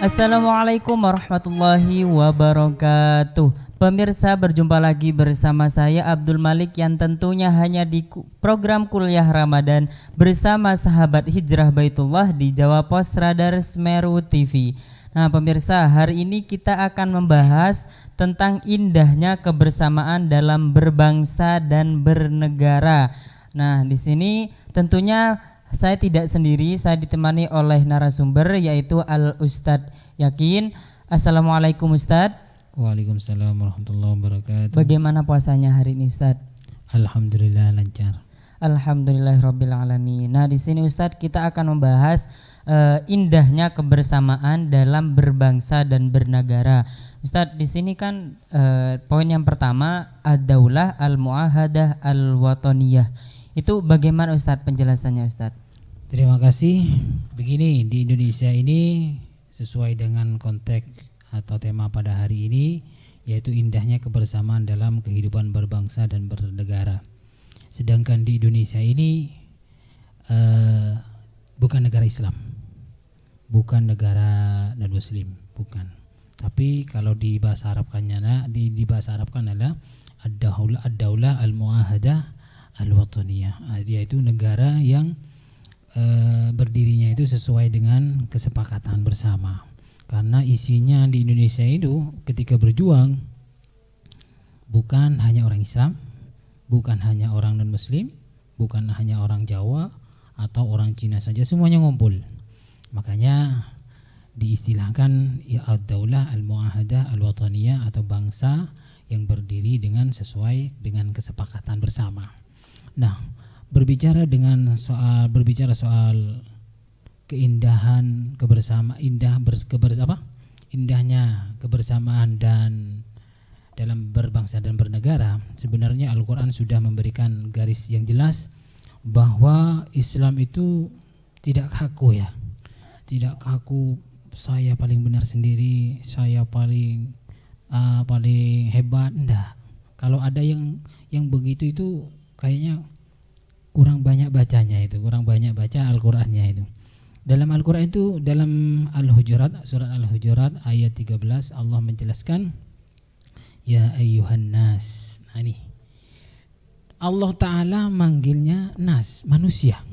Assalamualaikum warahmatullahi wabarakatuh. Pemirsa, berjumpa lagi bersama saya Abdul Malik yang tentunya hanya di program kuliah Ramadan bersama sahabat Hijrah Baitullah di Jawa Pos Radar Semeru TV. Nah pemirsa, hari ini kita akan membahas tentang indahnya kebersamaan dalam berbangsa dan bernegara. Nah di sini tentunya saya tidak sendiri, saya ditemani oleh narasumber yaitu Al-Ustadz Yakin. Assalamualaikum Ustadz. Waalaikumsalam warahmatullahi wabarakatuh. Bagaimana puasanya hari ini Ustadz? Alhamdulillah lancar. Alhamdulillahirabbil alamin. Nah, di sini Ustadz kita akan membahas indahnya kebersamaan dalam berbangsa dan bernegara. Ustadz, di sini kan poin yang pertama ad-daulah al-muahadah al-wataniyah. Itu bagaimana Ustadz penjelasannya Ustadz? Terima kasih. Begini, di Indonesia ini sesuai dengan konteks atau tema pada hari ini, yaitu indahnya kebersamaan dalam kehidupan berbangsa dan bernegara. Sedangkan di Indonesia ini bukan negara Islam, bukan negara non-Muslim, bukan. Tapi kalau di bahasa Arabkannya, di bahasa Arabkan adalah ad-daulah al-muahadah al-wataniyah, yaitu negara yang berdirinya itu sesuai dengan kesepakatan bersama. Karena isinya di Indonesia itu ketika berjuang bukan hanya orang Islam, bukan hanya orang non-Muslim, bukan hanya orang Jawa atau orang Cina saja, semuanya ngumpul. Makanya diistilahkan ya ad-daulah al-muahadah al-wataniyah, atau bangsa yang berdiri dengan sesuai dengan kesepakatan bersama. Nah, berbicara soal keindahan kebersamaan, indahnya kebersamaan dan dalam berbangsa dan bernegara, sebenarnya Al-Quran sudah memberikan garis yang jelas bahwa Islam itu tidak kaku ya, tidak kaku saya paling benar sendiri, saya paling hebat, enggak. Kalau ada yang begitu itu kayaknya kurang banyak bacanya, itu kurang banyak baca Al-Qur'annya itu. Dalam Al-Qur'an itu, dalam Al-Hujurat, surat Al-Hujurat ayat 13, Allah menjelaskan ya ayyuhan nas. Nah ini Allah Ta'ala manggilnya nas, manusia,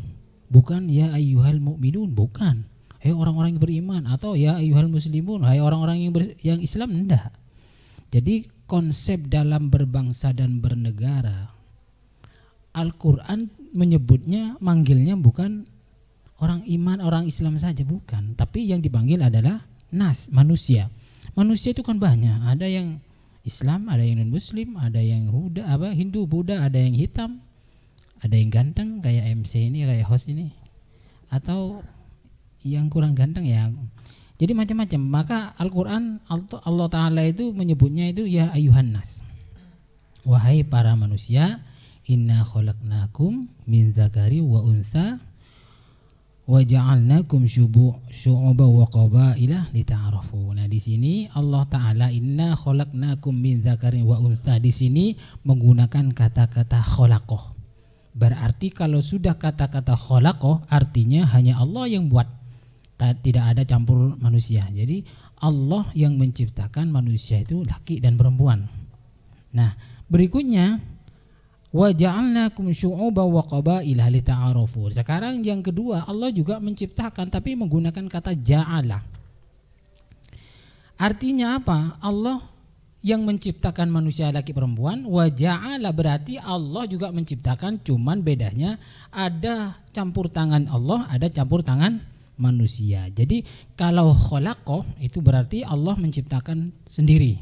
bukan ya ayyuhal mu'minun, bukan hai orang-orang yang beriman, atau ya ayyuhal muslimun, hai orang-orang yang Islam, enggak. Jadi konsep dalam berbangsa dan bernegara, Al-Quran menyebutnya, manggilnya bukan orang iman, orang Islam saja, bukan. Tapi yang dipanggil adalah nas, manusia. Manusia itu kan banyak, ada yang Islam, ada yang non-Muslim, ada yang Hindu, Buddha, ada yang hitam, ada yang ganteng kayak MC ini, kayak host ini, atau yang kurang ganteng ya. Jadi macam-macam. Maka Al-Quran, Allah Ta'ala itu menyebutnya itu ya ayuhan nas, wahai para manusia, inna khalaqnakum min zakari wa unsa wa ja'alnakum syu'uban wa qabaila lita'arafu. Nah di sini Allah Ta'ala inna khalaqnakum min zakarin wa unsa, di sini menggunakan kata-kata khalaqah. Berarti kalau sudah kata-kata khalaqah artinya hanya Allah yang buat, tidak ada campur manusia. Jadi Allah yang menciptakan manusia itu laki dan perempuan. Nah berikutnya wa ja'alnakum syu'uban wa qabaila lita'arafu. Sekarang yang kedua, Allah juga menciptakan tapi menggunakan kata ja'ala. Artinya apa? Allah yang menciptakan manusia laki perempuan, wa ja'ala berarti Allah juga menciptakan, cuman bedanya ada campur tangan Allah, ada campur tangan manusia. Jadi kalau khalaqah itu berarti Allah menciptakan sendiri,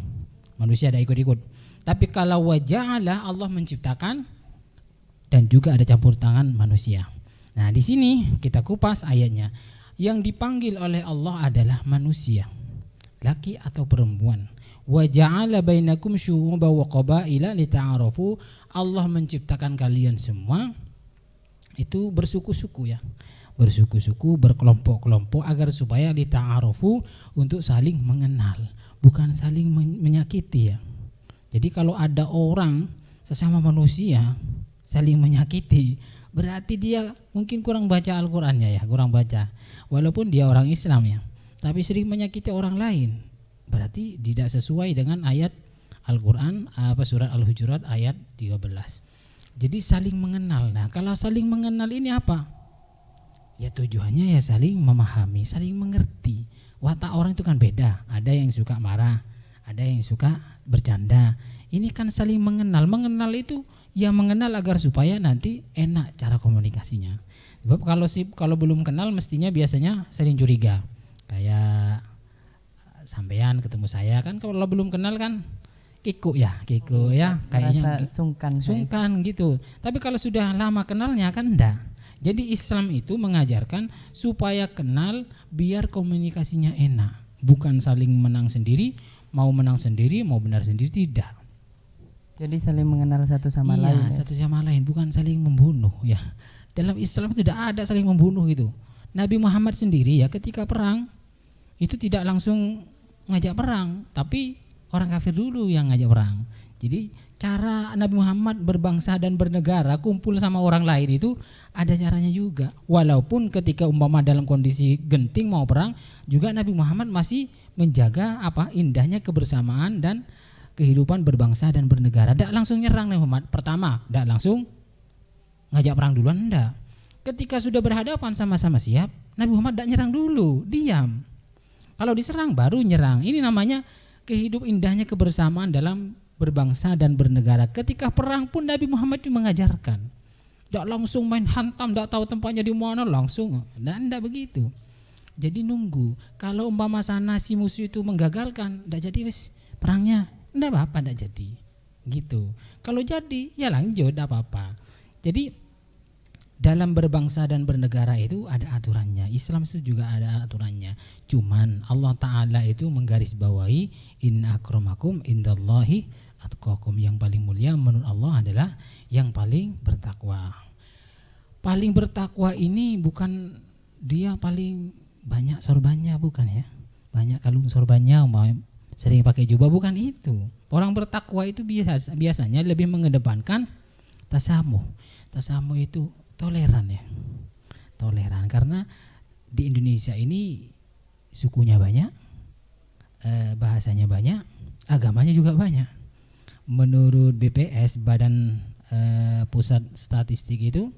manusia ada ikut-ikut. Tapi kalau waja'ala, Allah menciptakan dan juga ada campur tangan manusia. Nah, di sini kita kupas ayatnya. Yang dipanggil oleh Allah adalah manusia, laki atau perempuan. Waja'ala bainakum syu'uban wa qabaila lita'arafu. Allah menciptakan kalian semua itu bersuku-suku ya. Bersuku-suku, berkelompok-kelompok agar supaya lita'arafu, untuk saling mengenal, bukan saling menyakiti ya. Jadi kalau ada orang sesama manusia saling menyakiti, berarti dia mungkin kurang baca Al-Qur'annya ya, kurang baca. Walaupun dia orang Islam ya. tapi sering menyakiti orang lain, berarti tidak sesuai dengan ayat Al-Qur'an surat Al-Hujurat ayat 13. Jadi saling mengenal. Nah, kalau saling mengenal ini apa? Ya tujuannya ya saling memahami, saling mengerti. Watak orang itu kan beda. Ada yang suka marah, ada yang suka bercanda. Ini kan saling mengenal. Mengenal itu ya mengenal agar supaya nanti enak cara komunikasinya. Sebab kalau belum kenal mestinya biasanya saling curiga. Kayak sampean ketemu saya kan kalau belum kenal kan kikuk ya kayaknya sungkan gitu. Tapi kalau sudah lama kenalnya kan enggak. Jadi Islam itu mengajarkan supaya kenal biar komunikasinya enak, bukan saling menang sendiri, mau menang sendiri, mau benar sendiri, tidak. Jadi saling mengenal satu sama lain. Iya, satu sama lain, bukan saling membunuh ya. Dalam Islam tidak ada saling membunuh itu. Nabi Muhammad sendiri ya ketika perang itu tidak langsung ngajak perang, tapi orang kafir dulu yang ngajak perang. Jadi cara Nabi Muhammad berbangsa dan bernegara kumpul sama orang lain itu ada caranya juga. Walaupun ketika umpama dalam kondisi genting mau perang, juga Nabi Muhammad masih menjaga indahnya kebersamaan dan kehidupan berbangsa dan bernegara. Tidak langsung nyerang Nabi Muhammad. Pertama, tidak langsung ngajak perang duluan, enggak. Ketika sudah berhadapan sama-sama siap, Nabi Muhammad tidak nyerang dulu, diam. Kalau diserang baru nyerang. Ini namanya kehidup indahnya kebersamaan dalam berbangsa dan bernegara. Ketika perang pun Nabi Muhammad itu mengajarkan. Tidak langsung main hantam, tidak tahu tempatnya di mana langsung. Tidak begitu. Jadi nunggu. Kalau umpama sana si musuh itu menggagalkan, tidak jadi perangnya. Tidak apa-apa, tidak jadi. Gitu. Kalau jadi ya lanjut, tidak apa-apa. Jadi dalam berbangsa dan bernegara itu ada aturannya. Islam itu juga ada aturannya. Cuman Allah Ta'ala itu menggarisbawahi inna akramakum indallahi atqakum. Yang paling mulia menurut Allah adalah yang paling bertakwa. Paling bertakwa ini bukan dia paling banyak sorbannya, bukan ya. Banyak kalung sorbannya, sering pakai jubah, bukan itu. Orang bertakwa itu biasanya lebih mengedepankan tasamuh. Tasamuh itu toleran ya, toleran karena di Indonesia ini sukunya banyak, bahasanya banyak, agamanya juga banyak. Menurut BPS Badan Pusat Statistik itu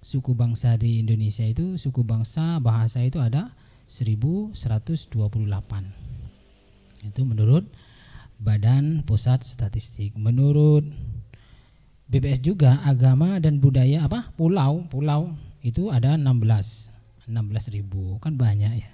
suku bangsa di Indonesia itu suku bangsa bahasa itu ada 1128. Itu menurut Badan Pusat Statistik. Menurut BPS juga agama dan budaya pulau itu ada 16.000, kan banyak ya.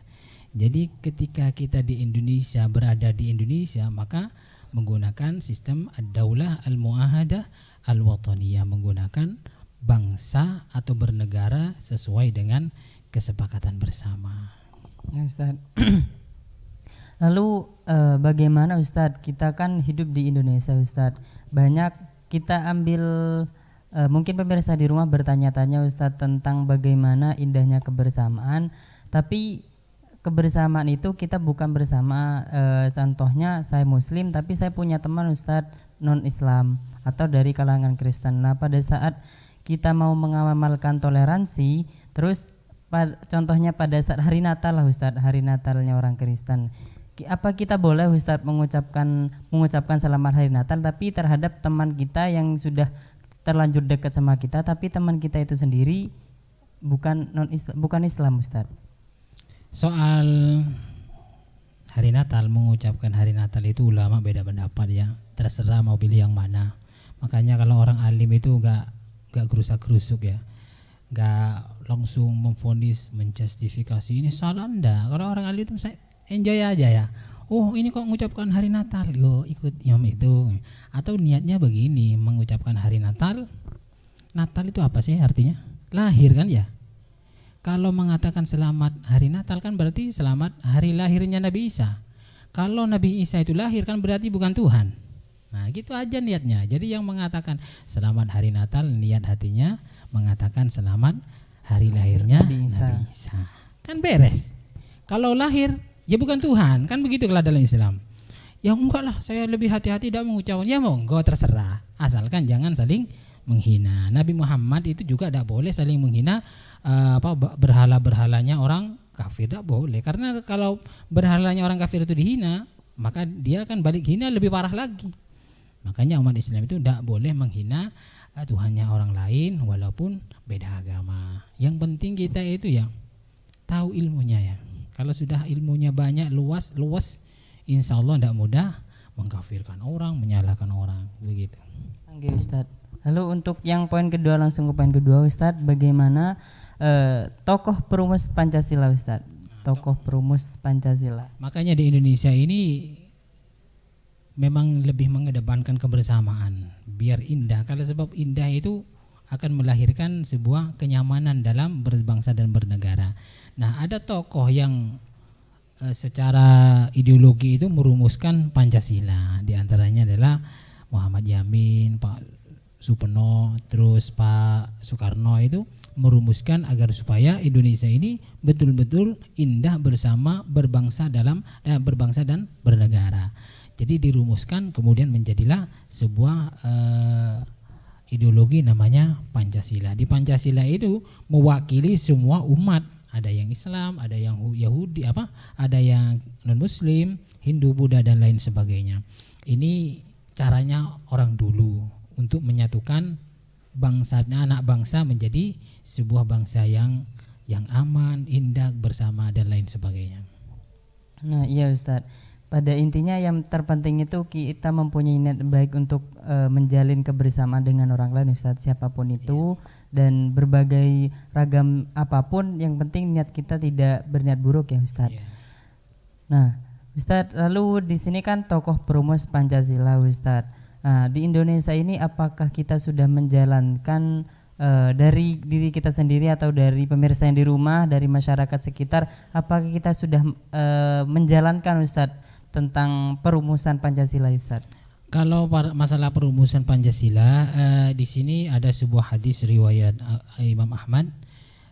Jadi ketika kita di Indonesia berada di Indonesia maka menggunakan sistem ad-daulah al-mu'ahadah al-wataniyah, menggunakan bangsa atau bernegara sesuai dengan kesepakatan bersama. Ya Ustaz. Lalu bagaimana Ustaz? Kita kan hidup di Indonesia Ustaz. Banyak kita ambil mungkin pemirsa di rumah bertanya-tanya Ustadz tentang bagaimana indahnya kebersamaan, tapi kebersamaan itu kita bukan bersama, contohnya saya Muslim tapi saya punya teman Ustadz non Islam atau dari kalangan Kristen. Nah pada saat kita mau mengamalkan toleransi, terus contohnya pada saat hari Natal lah Ustadz, hari Natalnya orang Kristen. Apa kita boleh Ustadz mengucapkan selamat hari Natal tapi terhadap teman kita yang sudah terlanjur dekat sama kita, tapi teman kita itu sendiri bukan Islam Ustadz? Soal hari Natal, mengucapkan hari Natal itu ulama beda pendapat ya. Terserah mau pilih yang mana. Makanya kalau orang alim itu gak gerusak-gerusuk ya, gak langsung memvonis, menjustifikasi ini salah, enggak. Kalau orang alim itu enjoy aja ya. Oh ini kok mengucapkan hari Natal, yo ikut imam itu. Atau niatnya begini, mengucapkan hari Natal. Natal itu apa sih artinya? Lahir kan ya. Kalau mengatakan selamat hari Natal kan berarti selamat hari lahirnya Nabi Isa. Kalau Nabi Isa itu lahir kan berarti bukan Tuhan. Nah gitu aja niatnya. Jadi yang mengatakan selamat hari Natal, niat hatinya mengatakan selamat hari lahirnya Nabi Isa. Kan beres. Kalau lahir ya bukan Tuhan, kan begitu kalau dalam Islam. Ya enggak lah, saya lebih hati-hati tidak mengucapkan. Ya monggo terserah, asalkan jangan saling menghina. Nabi Muhammad itu juga tidak boleh saling menghina berhala-berhalanya orang kafir, tidak boleh. Karena kalau berhalanya orang kafir itu dihina, maka dia akan balik hina lebih parah lagi. Makanya umat Islam itu tidak boleh menghina Tuhannya orang lain walaupun beda agama. Yang penting kita itu ya tahu ilmunya ya. Kalau sudah ilmunya banyak, luas, insya Allah tidak mudah mengkafirkan orang, menyalahkan orang, begitu. Oke Ustadz. Lalu untuk yang poin kedua, langsung ke poin kedua Ustadz, bagaimana tokoh perumus Pancasila Ustadz? Tokoh perumus Pancasila. Makanya di Indonesia ini memang lebih mengedepankan kebersamaan, biar indah. Kalau sebab indah itu akan melahirkan sebuah kenyamanan dalam berbangsa dan bernegara. Nah, ada tokoh yang secara ideologi itu merumuskan Pancasila. Di antaranya adalah Muhammad Yamin, Pak Supeno, terus Pak Soekarno itu merumuskan agar supaya Indonesia ini betul-betul indah bersama, berbangsa dan bernegara. Jadi dirumuskan kemudian menjadilah sebuah ideologi namanya Pancasila. Di Pancasila itu mewakili semua umat. Ada yang Islam, ada yang Yahudi, ada yang non-Muslim, Hindu, Buddha dan lain sebagainya. Ini caranya orang dulu untuk menyatukan bangsanya, anak bangsa menjadi sebuah bangsa yang aman, indah, bersama dan lain sebagainya. Nah, iya Ustadz. Pada intinya yang terpenting itu kita mempunyai niat baik untuk menjalin kebersamaan dengan orang lain Ustadz, siapapun itu, dan berbagai ragam apapun, yang penting niat kita tidak berniat buruk ya Ustadz. Nah Ustadz, lalu di sini kan tokoh perumus Pancasila Ustadz. Nah, di Indonesia ini apakah kita sudah menjalankan dari diri kita sendiri atau dari pemirsa yang di rumah, dari masyarakat sekitar, apakah kita sudah menjalankan Ustadz tentang perumusan Pancasila Ustadz? Kalau masalah perumusan Pancasila, di sini ada sebuah hadis riwayat Imam Ahmad.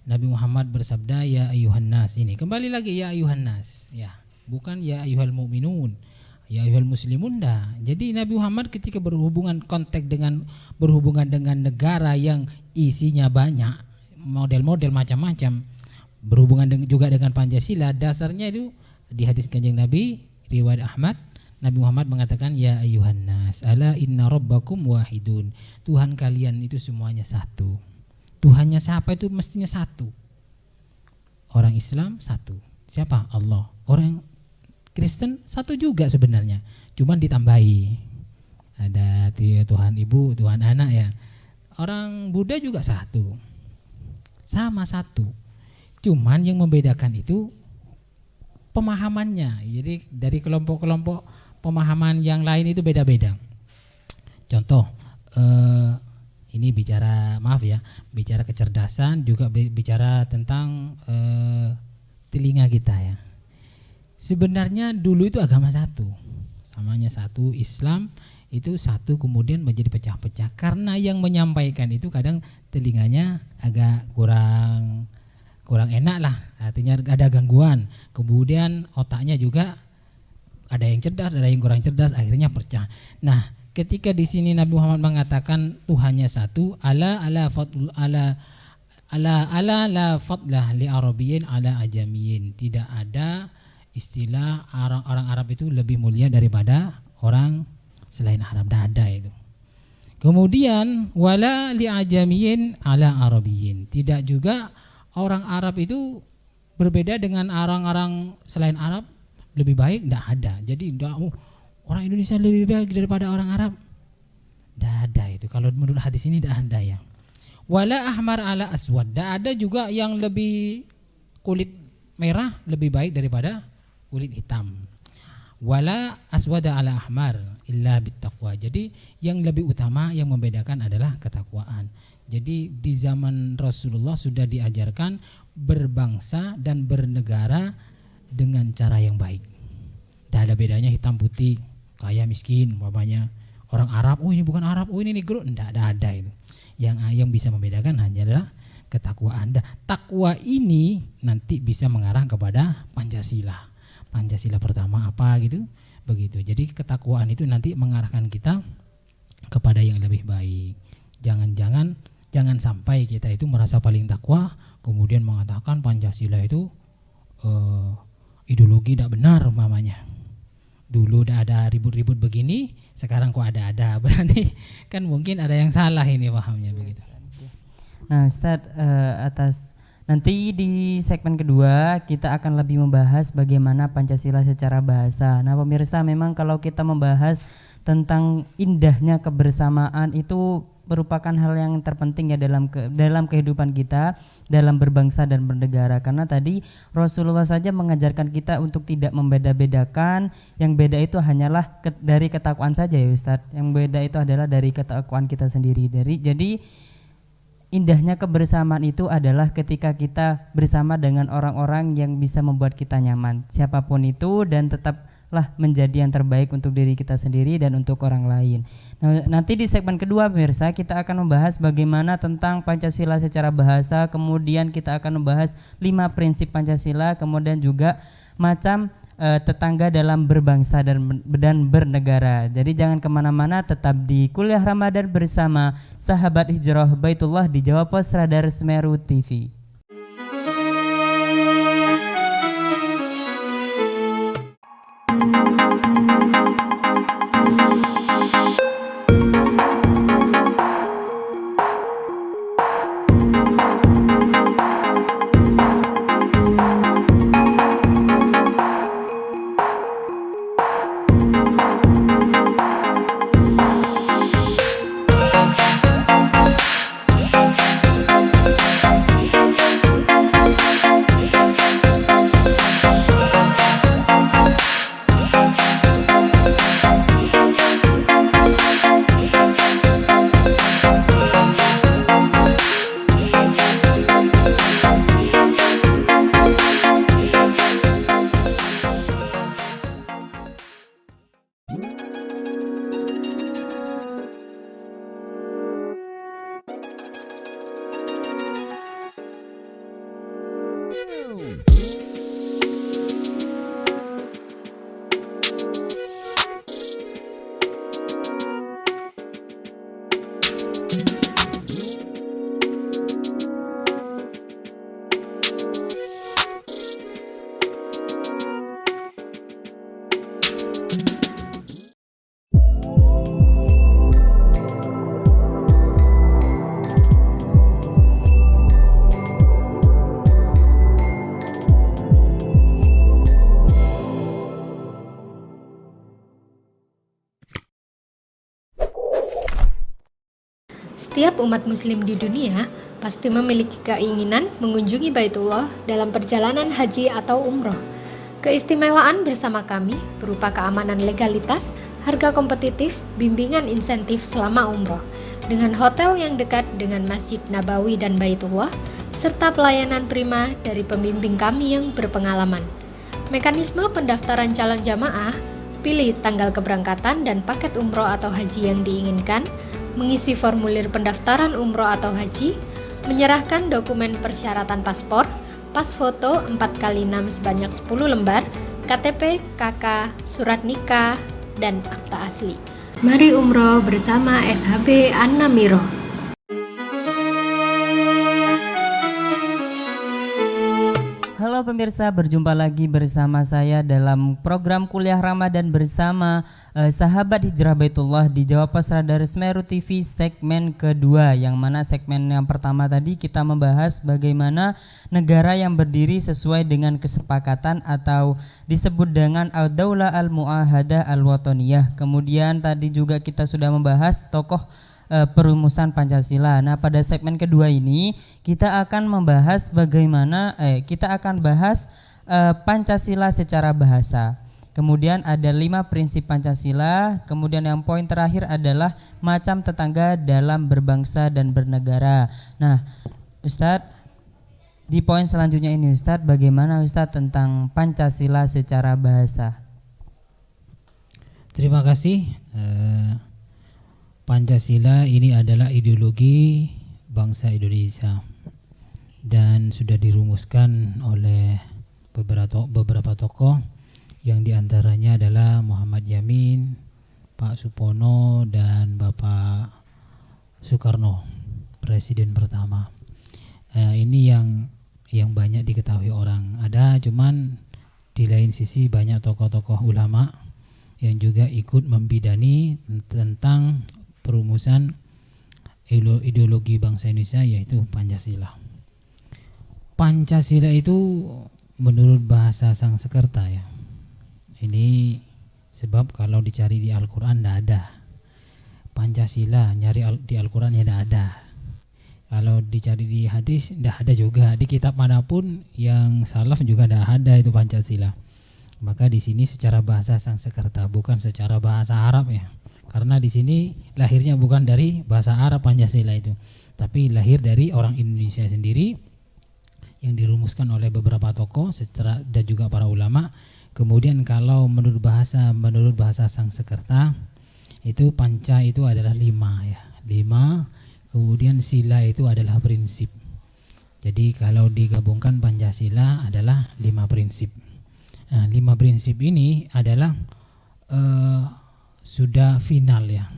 Nabi Muhammad bersabda, ya ayuhan nas, ini kembali lagi ya ayuhan nas, ya, bukan ya ayuhal mu'minun, ya ayuhal muslimun dah. Jadi Nabi Muhammad ketika berhubungan dengan negara yang isinya banyak, model-model macam-macam, berhubungan juga dengan Pancasila, dasarnya itu di hadis Kanjeng Nabi riwayat Ahmad, Nabi Muhammad mengatakan, ya ayuhan nas, ala inna rabbakum wahidun. Tuhan kalian itu semuanya satu. Tuhannya siapa itu mestinya satu. Orang Islam satu. Siapa? Allah. Orang Kristen satu juga sebenarnya, cuman ditambahi. Ada Tuhan Ibu, Tuhan Anak ya. Orang Buddha juga satu. Sama satu. Cuman yang membedakan itu pemahamannya. Jadi dari kelompok-kelompok pemahaman yang lain itu beda-beda. Contoh, ini bicara kecerdasan, juga bicara tentang telinga kita ya. Sebenarnya dulu itu agama satu, samanya satu, Islam itu satu, kemudian menjadi pecah-pecah karena yang menyampaikan itu kadang telinganya agak kurang enak lah, artinya ada gangguan. Kemudian otaknya juga ada yang cerdas, ada yang kurang cerdas, akhirnya pecah. Nah, ketika di sini Nabi Muhammad mengatakan Tuhannya satu, ala la fadlah li arabiyyin ala ajamiyyin. Tidak ada istilah orang Arab itu lebih mulia daripada orang selain Arab, tidak ada itu. Kemudian wala li ajamiyyin ala arabiyyin. Tidak juga orang Arab itu berbeda dengan orang-orang selain Arab lebih baik, tidak ada. Jadi orang Indonesia lebih baik daripada orang Arab, tidak ada itu. Kalau menurut hadis ini tidak ada ya. Wala ahmar ala aswad. Tidak ada juga yang lebih kulit merah lebih baik daripada kulit hitam. Wala aswada ala ahmar illa bittaqwa. Jadi yang lebih utama yang membedakan adalah ketakwaan. Jadi di zaman Rasulullah sudah diajarkan berbangsa dan bernegara dengan cara yang baik. Tidak ada bedanya hitam putih, kaya miskin, umpamanya orang Arab, oh ini bukan Arab, oh ini negro, tidak ada itu. Yang bisa membedakan hanya adalah ketakwaan. Takwa ini nanti bisa mengarah kepada Pancasila. Pancasila pertama apa gitu, begitu. Jadi ketakwaan itu nanti mengarahkan kita kepada yang lebih baik. Jangan sampai kita itu merasa paling takwa kemudian mengatakan Pancasila itu ideologi tidak benar umpamanya. Dulu udah ada ribut-ribut begini, sekarang kok ada-ada, berarti kan mungkin ada yang salah ini pahamnya begitu. Nah Ustadz, atas nanti di segmen kedua kita akan lebih membahas bagaimana Pancasila secara bahasa. Nah pemirsa, memang kalau kita membahas tentang indahnya kebersamaan itu merupakan hal yang terpenting ya dalam kehidupan kita, dalam berbangsa dan bernegara. Karena tadi Rasulullah saja mengajarkan kita untuk tidak membeda-bedakan. Yang beda itu hanyalah dari ketakwaan saja ya Ustadz. Yang beda itu adalah dari ketakwaan kita sendiri. Jadi indahnya kebersamaan itu adalah ketika kita bersama dengan orang-orang yang bisa membuat kita nyaman, siapapun itu, dan tetaplah menjadi yang terbaik untuk diri kita sendiri dan untuk orang lain. Nah, nanti di segmen kedua pemirsa kita akan membahas bagaimana tentang Pancasila secara bahasa, kemudian kita akan membahas 5 prinsip Pancasila, kemudian juga macam tetangga dalam berbangsa dan bernegara. Jadi jangan kemana-mana, tetap di Kuliah Ramadan bersama Sahabat Hijrah Baitullah di Jawa Pos Radar Semeru TV. Setiap umat muslim di dunia pasti memiliki keinginan mengunjungi Baitullah dalam perjalanan haji atau umroh. Keistimewaan bersama kami berupa keamanan legalitas, harga kompetitif, bimbingan insentif selama umroh, dengan hotel yang dekat dengan Masjid Nabawi dan Baitullah, serta pelayanan prima dari pembimbing kami yang berpengalaman. Mekanisme pendaftaran calon jamaah, pilih tanggal keberangkatan dan paket umroh atau haji yang diinginkan, mengisi formulir pendaftaran umroh atau haji, menyerahkan dokumen persyaratan paspor, pas foto 4x6 sebanyak 10 lembar, KTP, KK, surat nikah, dan akta asli. Mari umroh bersama SHB An-Namiro. Halo pemirsa, berjumpa lagi bersama saya dalam program Kuliah Ramadan bersama Sahabat Hijrah Baitullah di Jawa Pos Radar Semeru TV segmen kedua, yang mana segmen yang pertama tadi kita membahas bagaimana negara yang berdiri sesuai dengan kesepakatan atau disebut dengan Ad-Daulah Al-Mu'ahadah Al-Wataniyah. Kemudian tadi juga kita sudah membahas tokoh perumusan Pancasila. Nah, pada segmen kedua ini kita akan membahas bagaimana kita akan bahas Pancasila secara bahasa. Kemudian ada 5 prinsip Pancasila. Kemudian yang poin terakhir adalah macam tetangga dalam berbangsa dan bernegara. Nah, Ustadz, di poin selanjutnya ini Ustadz, bagaimana Ustadz tentang Pancasila secara bahasa? Terima kasih. Pancasila ini adalah ideologi bangsa Indonesia dan sudah dirumuskan oleh beberapa tokoh, yang diantaranya adalah Muhammad Yamin, Pak Supono, dan Bapak Soekarno, Presiden pertama. Ini yang yang banyak diketahui orang. Ada, cuman di lain sisi banyak tokoh-tokoh ulama yang juga ikut membidani tentang perumusan ideologi bangsa Indonesia, yaitu Pancasila. Pancasila itu menurut bahasa Sanskerta ya. Ini sebab kalau dicari di Al-Quran tidak ada Pancasila, nyari di Al-Quran ya tidak ada. Kalau dicari di hadis tidak ada juga. Di kitab manapun yang salaf juga tidak ada itu Pancasila. Maka di sini secara bahasa Sanskerta, bukan secara bahasa Arab ya. Karena di sini lahirnya bukan dari bahasa Arab Pancasila itu, tapi lahir dari orang Indonesia sendiri yang dirumuskan oleh beberapa tokoh dan juga para ulama. Kemudian kalau menurut bahasa Sanskerta itu panca itu adalah 5 ya. 5, kemudian sila itu adalah prinsip. Jadi kalau digabungkan Pancasila adalah 5 prinsip. Nah, 5 prinsip ini adalah sudah final ya.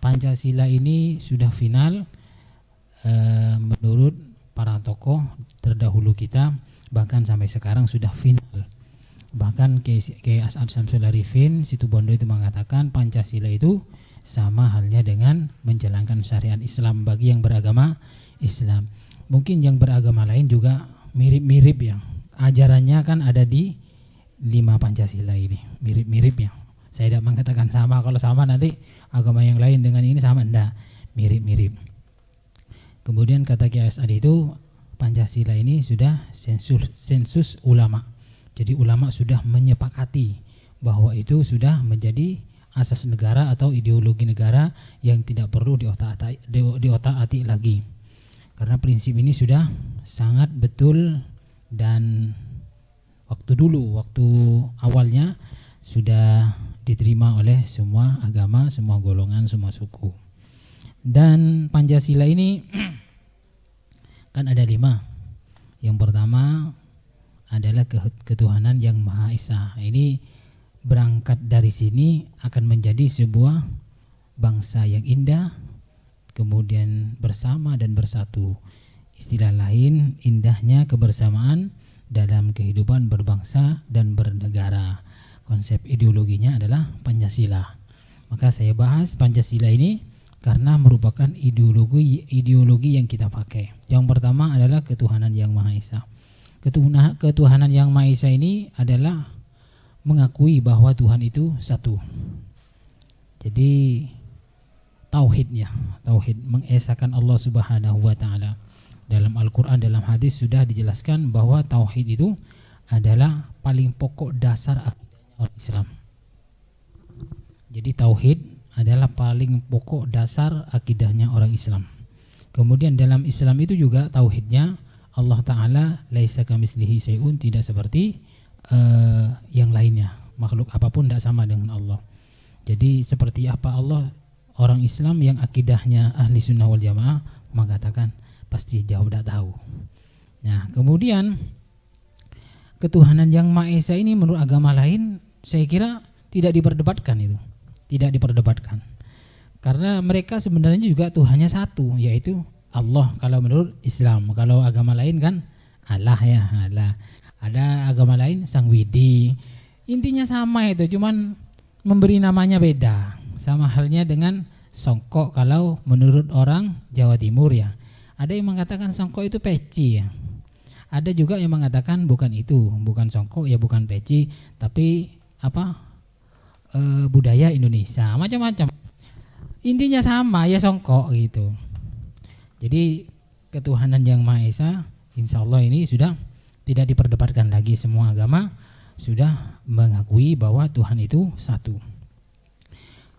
Pancasila ini sudah final menurut para tokoh terdahulu kita, bahkan sampai sekarang sudah final. Bahkan Kiai As'ad Syamsul Arifin Situbondo itu mengatakan Pancasila itu sama halnya dengan menjalankan syariat Islam bagi yang beragama Islam. Mungkin yang beragama lain juga mirip-mirip ya. Ajarannya kan ada di 5 Pancasila ini, mirip-mirip ya. Saya tidak mengatakan sama, kalau sama nanti agama yang lain dengan ini sama, enggak, mirip-mirip. Kemudian kata Kiai As'ad itu Pancasila ini sudah sensus ulama. Jadi ulama sudah menyepakati bahwa itu sudah menjadi asas negara atau ideologi negara yang tidak perlu diotak-atik lagi. Karena prinsip ini sudah sangat betul dan waktu awalnya sudah diterima oleh semua agama, semua golongan, semua suku. Dan Pancasila ini kan ada 5. Yang pertama adalah ketuhanan yang Maha Esa. Ini berangkat dari sini akan menjadi sebuah bangsa yang indah, kemudian bersama dan bersatu. Istilah lain, indahnya kebersamaan dalam kehidupan berbangsa dan bernegara. Konsep ideologinya adalah Pancasila. Maka saya bahas Pancasila ini karena merupakan ideologi yang kita pakai. Yang pertama adalah ketuhanan yang Maha Esa. Ketuhanan yang Maha Esa ini adalah mengakui bahwa Tuhan itu satu. Jadi tauhid mengesakan Allah Subhanahu wa taala. Dalam Al-Qur'an, dalam hadis sudah dijelaskan bahwa tauhid itu adalah paling pokok dasar akidahnya orang Islam. Jadi tauhid adalah paling pokok dasar akidahnya orang Islam. Kemudian dalam Islam itu juga tauhidnya Allah Ta'ala laisa kamitslihi syai'un, tidak seperti yang lainnya. Makhluk apapun tidak sama dengan Allah. Jadi seperti apa Allah, orang Islam yang akidahnya ahli sunnah wal jamaah mengatakan pasti jawab tidak tahu. Nah, kemudian ketuhanan yang Maha Esa ini menurut agama lain saya kira tidak diperdebatkan itu. Tidak diperdebatkan. Karena mereka sebenarnya juga Tuhannya satu, yaitu Allah kalau menurut Islam. Kalau agama lain kan Allah ya, Allah. Ada agama lain Sang Widi. Intinya sama itu, cuman memberi namanya beda. Sama halnya dengan songkok kalau menurut orang Jawa Timur ya. Ada yang mengatakan songkok itu peci ya. Ada juga yang mengatakan bukan itu, bukan songkok ya, bukan peci, tapi budaya Indonesia, macam-macam. Intinya sama ya, songkok gitu. Jadi ketuhanan yang Maha Esa insya Allah ini sudah tidak diperdebatkan lagi. Semua agama sudah mengakui bahwa Tuhan itu satu.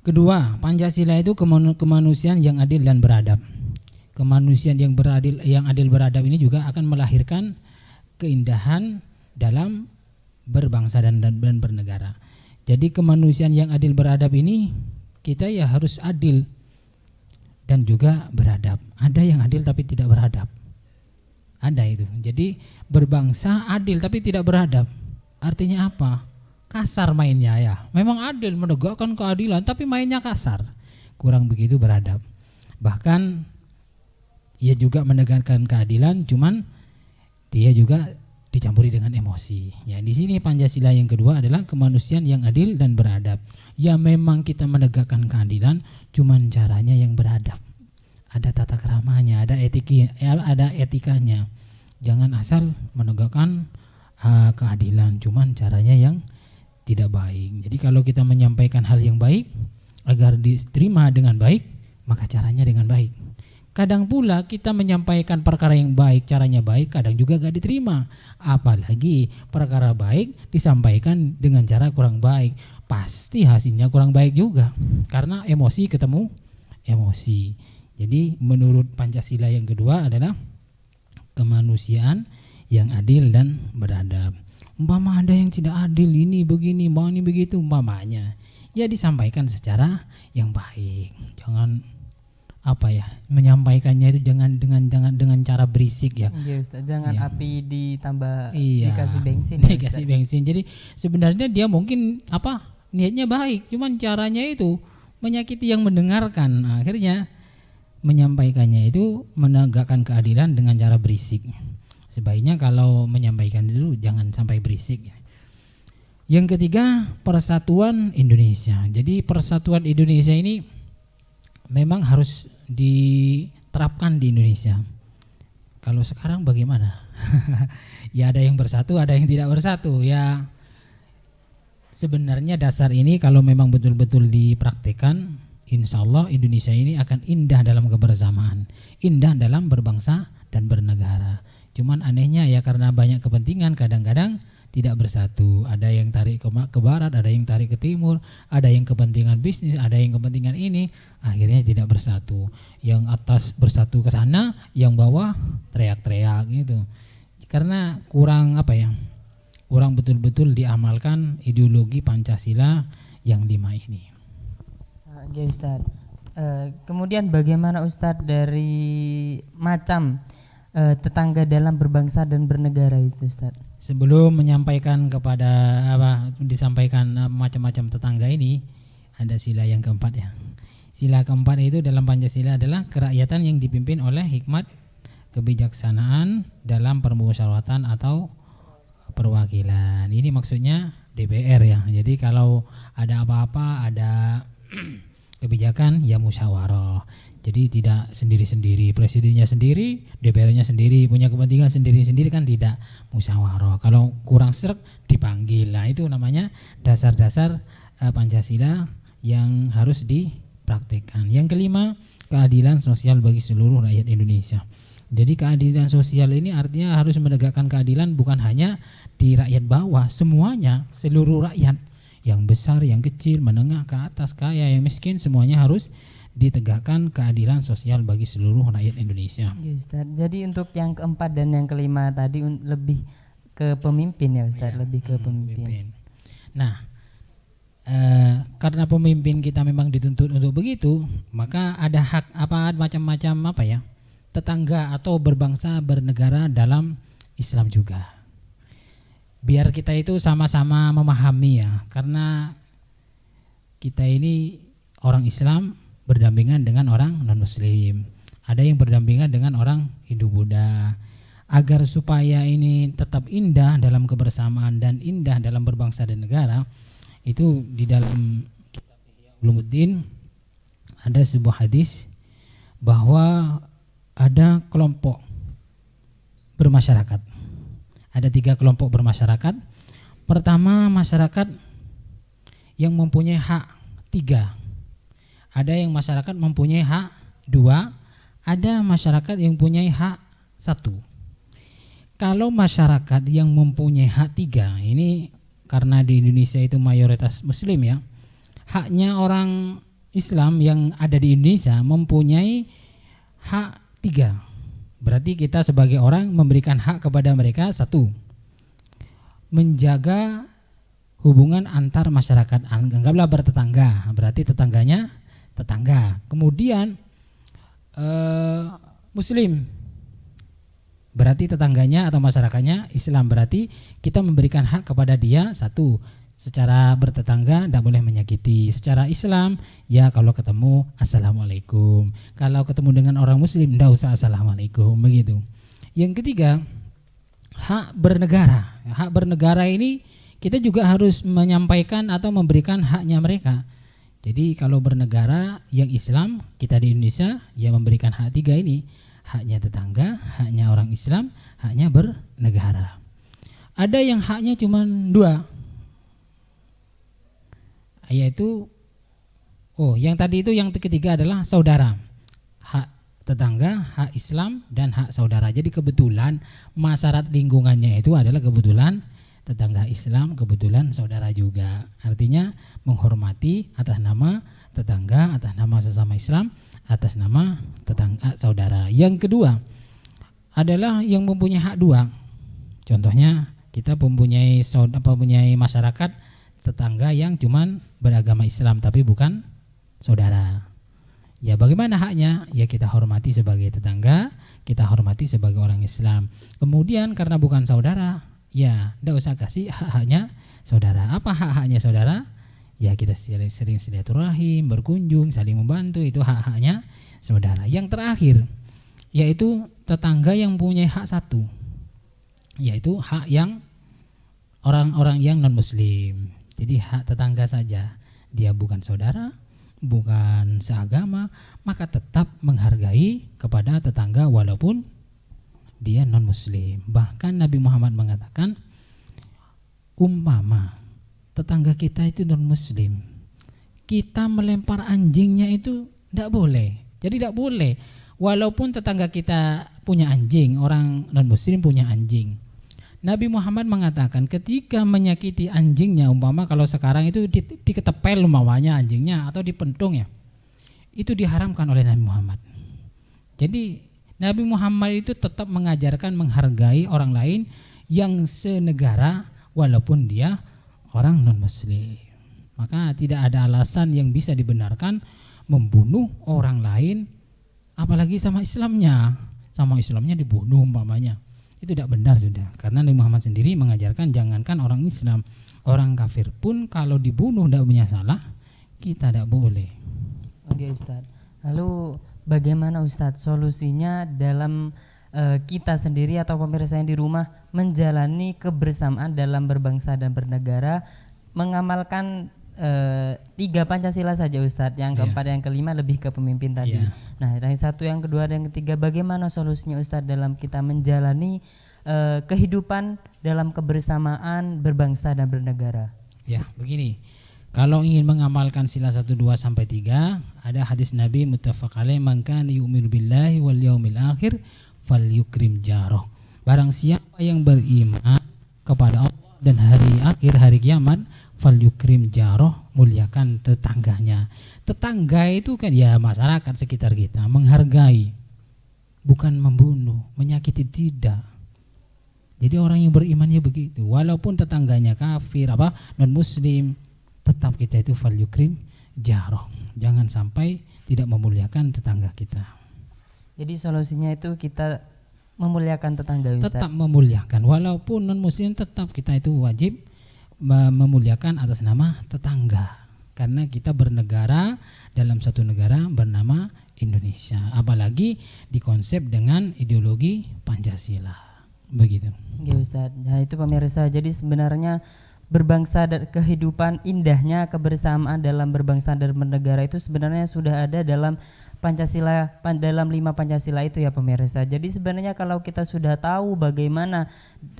Kedua, Pancasila itu kemanusiaan yang adil dan beradab. Kemanusiaan yang adil beradab ini juga akan melahirkan keindahan dalam berbangsa dan bernegara. Jadi kemanusiaan yang adil beradab ini kita ya harus adil dan juga beradab. Ada yang adil tapi tidak beradab. Ada itu. Jadi berbangsa adil tapi tidak beradab. Artinya apa? Kasar mainnya ya. Memang adil, menegakkan keadilan tapi mainnya kasar. Kurang begitu beradab. Bahkan ia juga menegakkan keadilan, cuman dia juga dicampuri dengan emosi. Ya, di sini Pancasila yang kedua adalah kemanusiaan yang adil dan beradab. Ya memang kita menegakkan keadilan, cuman caranya yang beradab. Ada tata keramanya, ada etikanya. Jangan asal menegakkan keadilan, cuman caranya yang tidak baik. Jadi kalau kita menyampaikan hal yang baik agar diterima dengan baik, maka caranya dengan baik. Kadang pula kita menyampaikan perkara yang baik, caranya baik, kadang juga gak diterima. Apalagi perkara baik disampaikan dengan cara kurang baik, pasti hasilnya kurang baik juga. Karena emosi ketemu emosi. Jadi menurut Pancasila yang kedua adalah kemanusiaan yang adil dan beradab. Umpama ada yang tidak adil, ini begini, mau ini begitu umpamanya, ya disampaikan secara yang baik. Jangan menyampaikannya itu jangan dengan cara berisik ya. Iya Ustaz, jangan api ditambah dikasih bensin. Dikasih bensin. Jadi sebenarnya dia mungkin niatnya baik, cuman caranya itu menyakiti yang mendengarkan. Akhirnya menyampaikannya itu menegakkan keadilan dengan cara berisik. Sebaiknya kalau menyampaikan itu jangan sampai berisik. Yang ketiga, persatuan Indonesia. Jadi persatuan Indonesia ini memang harus diterapkan di Indonesia. Kalau sekarang bagaimana? Ya ada yang bersatu, ada yang tidak bersatu. Ya sebenarnya dasar ini kalau memang betul-betul dipraktikkan, insya Allah Indonesia ini akan indah dalam kebersamaan, indah dalam berbangsa dan bernegara. Cuman anehnya ya karena banyak kepentingan kadang-kadang tidak bersatu. Ada yang tarik ke barat, ada yang tarik ke timur, ada yang kepentingan bisnis, ada yang kepentingan ini, akhirnya tidak bersatu. Yang atas bersatu ke sana, yang bawah teriak-teriak gitu. Karena kurang kurang betul-betul diamalkan ideologi Pancasila yang 5 ini. Oke Ustaz. Kemudian bagaimana Ustaz dari macam tetangga dalam berbangsa dan bernegara itu Ustaz? Sebelum menyampaikan disampaikan macam-macam tetangga ini, ada sila yang keempat ya. Sila keempat itu dalam Pancasila adalah kerakyatan yang dipimpin oleh hikmat kebijaksanaan dalam permusyawaratan atau perwakilan. Ini maksudnya DPR ya. Jadi kalau ada apa-apa, ada kebijakan ya musyawarah. Jadi tidak sendiri-sendiri, presidennya sendiri, DPR-nya sendiri, punya kepentingan sendiri-sendiri kan tidak, musyawarah. Kalau kurang srek dipanggil. Nah, itu namanya dasar-dasar Pancasila yang harus dipraktikkan. Yang kelima, keadilan sosial bagi seluruh rakyat Indonesia. Jadi keadilan sosial ini artinya harus menegakkan keadilan bukan hanya di rakyat bawah, semuanya, seluruh rakyat. Yang besar, yang kecil, menengah, ke atas, kaya, yang miskin, semuanya harus ditegakkan keadilan sosial bagi seluruh rakyat Indonesia. Ya, Ustaz. Jadi untuk yang keempat dan yang kelima tadi lebih ke pemimpin ya Ustaz, lebih ke pemimpin. Nah, karena pemimpin kita memang dituntut untuk begitu, maka ada hak macam-macam tetangga atau berbangsa bernegara dalam Islam juga. Biar kita itu sama-sama memahami ya, karena kita ini orang Islam berdampingan dengan orang non-muslim, ada yang berdampingan dengan orang Hindu-Buddha. Agar supaya ini tetap indah dalam kebersamaan dan indah dalam berbangsa dan negara, itu di dalam kitab Ihya Ulumuddin ada sebuah hadis bahwa ada kelompok bermasyarakat. Ada 3 kelompok bermasyarakat. Pertama, masyarakat yang mempunyai hak 3. Ada yang masyarakat mempunyai hak 2, ada masyarakat yang mempunyai hak 1. Kalau masyarakat yang mempunyai hak 3, ini karena di Indonesia itu mayoritas muslim ya, haknya orang Islam yang ada di Indonesia mempunyai hak 3. Berarti kita sebagai orang memberikan hak kepada mereka 1, menjaga hubungan antar masyarakat, anggaplah bertetangga, berarti tetangganya tetangga. Kemudian muslim, berarti tetangganya atau masyarakatnya Islam, berarti kita memberikan hak kepada dia 1, secara bertetangga tidak boleh menyakiti. Secara Islam ya kalau ketemu assalamualaikum, kalau ketemu dengan orang muslim tidak usah assalamualaikum, begitu. Yang ketiga, hak bernegara. Hak bernegara ini kita juga harus menyampaikan atau memberikan haknya mereka. Jadi kalau bernegara yang Islam, kita di Indonesia ya memberikan hak 3 ini. Haknya tetangga, haknya orang Islam, haknya bernegara. Ada yang haknya cuma 2, yaitu yang tadi itu yang ketiga adalah saudara. Hak tetangga, hak Islam, dan hak saudara. Jadi kebetulan masyarakat lingkungannya itu adalah kebetulan tetangga Islam, kebetulan saudara juga. Artinya menghormati atas nama tetangga, atas nama sesama Islam, atas nama tetangga saudara. Yang kedua adalah yang mempunyai hak 2. Contohnya kita mempunyai masyarakat tetangga yang cuman beragama Islam tapi bukan saudara. Ya bagaimana haknya? Ya kita hormati sebagai tetangga, kita hormati sebagai orang Islam. Kemudian karena bukan saudara, ya tidak usah kasih hak-haknya saudara. Apa hak-haknya saudara? Ya kita sering silaturahim, berkunjung, saling membantu, itu hak-haknya saudara. Yang terakhir yaitu tetangga yang punya hak 1, yaitu hak yang orang-orang yang non muslim. Jadi hak tetangga saja, dia bukan saudara, bukan seagama, maka tetap menghargai kepada tetangga walaupun dia non muslim. Bahkan Nabi Muhammad mengatakan, umpama tetangga kita itu non muslim, kita melempar anjingnya itu tidak boleh. Jadi tidak boleh walaupun tetangga kita punya anjing, orang non muslim punya anjing. Nabi Muhammad mengatakan ketika menyakiti anjingnya, umpama kalau sekarang itu diketepel umpamanya anjingnya atau dipentung ya, itu diharamkan oleh Nabi Muhammad. Jadi Nabi Muhammad itu tetap mengajarkan menghargai orang lain yang senegara walaupun dia orang non muslim. Maka tidak ada alasan yang bisa dibenarkan membunuh orang lain, apalagi sama Islamnya. Sama Islamnya dibunuh umpamanya. Itu tidak benar sudah, karena Nabi Muhammad sendiri mengajarkan jangankan orang Islam, orang kafir pun kalau dibunuh tidak punya salah, kita tidak boleh. Oke Ustadz, lalu bagaimana Ustadz solusinya dalam kita sendiri atau pemirsa yang di rumah menjalani kebersamaan dalam berbangsa dan bernegara, mengamalkan 3 Pancasila saja Ustadz, yang keempat yang kelima lebih ke pemimpin tadi. Nah yang 1, yang kedua, dan yang ketiga, bagaimana solusinya Ustadz dalam kita menjalani kehidupan dalam kebersamaan berbangsa dan bernegara? Ya begini, kalau ingin mengamalkan sila 1, 2 sampai 3, ada hadis Nabi muttafaq alaih, man kana yu'minu billahi wal yaumil akhir falyukrim jaroh. Barang siapa yang beriman kepada Allah dan hari akhir, hari kiamat, falyukrim jaroh, muliakan tetangganya. Tetangga itu kan ya masyarakat sekitar kita, menghargai, bukan membunuh, menyakiti, tidak. Jadi orang yang berimannya begitu, walaupun tetangganya kafir non muslim, tetap kita itu falyukrim jaroh, jangan sampai tidak memuliakan tetangga kita. Jadi solusinya itu kita memuliakan tetangga Ustaz. Tetap memuliakan walaupun non muslim, tetap kita itu wajib memuliakan atas nama tetangga, karena kita bernegara dalam satu negara bernama Indonesia, apalagi dikonsep dengan ideologi Pancasila. Begitu. Ya Ustaz. Nah itu pemirsa, jadi sebenarnya berbangsa dan kehidupan indahnya kebersamaan dalam berbangsa dan bernegara itu sebenarnya sudah ada dalam Pancasila, dalam 5 Pancasila itu ya pemirsa. Jadi sebenarnya kalau kita sudah tahu bagaimana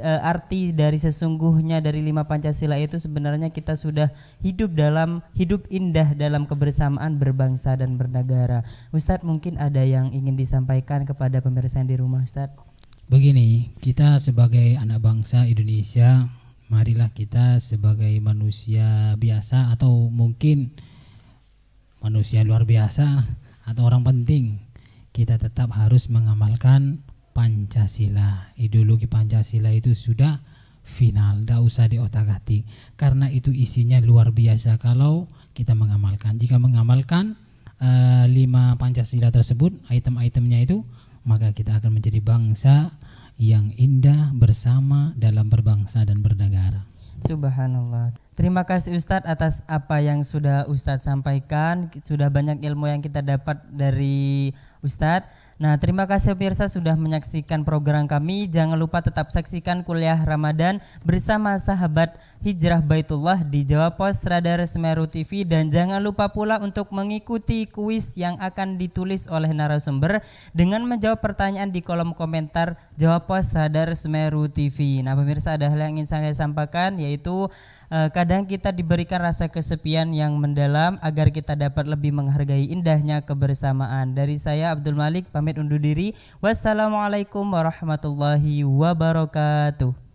arti dari sesungguhnya dari 5 Pancasila itu, sebenarnya kita sudah hidup indah dalam kebersamaan berbangsa dan bernegara. Ustadz, mungkin ada yang ingin disampaikan kepada pemirsa yang di rumah Ustadz? Begini, kita sebagai anak bangsa Indonesia, marilah kita sebagai manusia biasa atau mungkin manusia luar biasa atau orang penting, kita tetap harus mengamalkan Pancasila. Ideologi Pancasila itu sudah final, tidak usah diotak-atik, karena itu isinya luar biasa kalau kita mengamalkan. Jika mengamalkan 5 Pancasila tersebut, item-itemnya itu, maka kita akan menjadi bangsa yang indah bersama dalam berbangsa dan bernegara. Subhanallah. Terima kasih Ustadz atas apa yang sudah Ustadz sampaikan. Sudah banyak ilmu yang kita dapat dari Ustadz. Nah, terima kasih pemirsa sudah menyaksikan program kami. Jangan lupa tetap saksikan kuliah Ramadan bersama sahabat Hijrah Baitullah di Jawa Pos Radar Semeru TV, dan jangan lupa pula untuk mengikuti kuis yang akan ditulis oleh narasumber dengan menjawab pertanyaan di kolom komentar Jawa Pos Radar Semeru TV. Nah, pemirsa, ada hal yang ingin saya sampaikan, yaitu kadang kita diberikan rasa kesepian yang mendalam agar kita dapat lebih menghargai indahnya kebersamaan. Dari saya Abdul Malik pamit undur diri. Wassalamualaikum warahmatullahi wabarakatuh.